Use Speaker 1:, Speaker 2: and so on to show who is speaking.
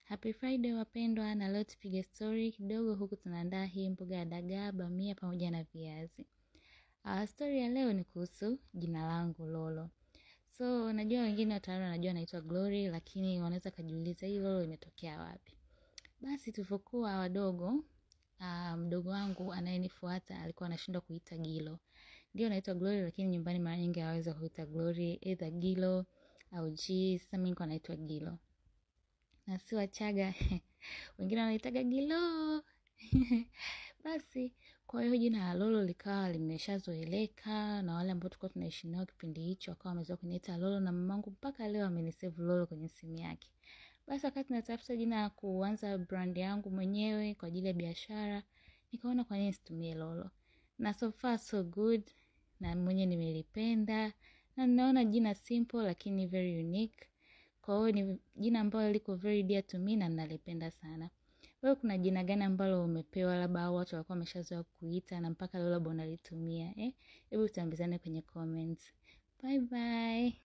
Speaker 1: Happy Friday wapendwa, na leo tupige story kidogo huku tunaandaa hii mboga ya dagaa, bamia pamoja na viazi. Story ya leo ni kuhusu jina langu Lolo. So najua wengine wataalamu wanajua naitwa Glory, lakini wanaweza kujiuliza hii Lolo imetokea wapi. Basi tulipokuwa wadogo, mdogo wangu anayenifuata alikuwa anashindwa kuita Gilo. Ndio naitwa Glory, lakini nyumbani mara nyingi hawaweza kuita Glory either Gilo au G. Sasa mimi nilikuwa naitwa Gilo. Na si Wachaga wengine wanaitaga Gilo. Basi kwa hiyo jina la Lolo likawa limeshazoeleka, na wale ambao tulikuwa tunaishi nao kipindi hicho wakawa wamezoea kuniita Lolo, na mamangu mpaka leo amenisave Lolo kwenye simu yake. Basi wakati natafuta jina la kuanza brand yangu mwenyewe kwa ajili ya biashara, nikaona kwa nini situmie Lolo. Na so far so good, na mwenyewe nimelipenda, na ninaona jina simple lakini very unique. Kwa hiyo ni jina ambalo liko very dear to me na nalipenda sana. Wewe kuna jina gani ambalo umepewa labda watu walikuwa wameshazoea kuita na mpaka leo labda unalitumia? Hebu tuambizane kwenye comments. Bye bye.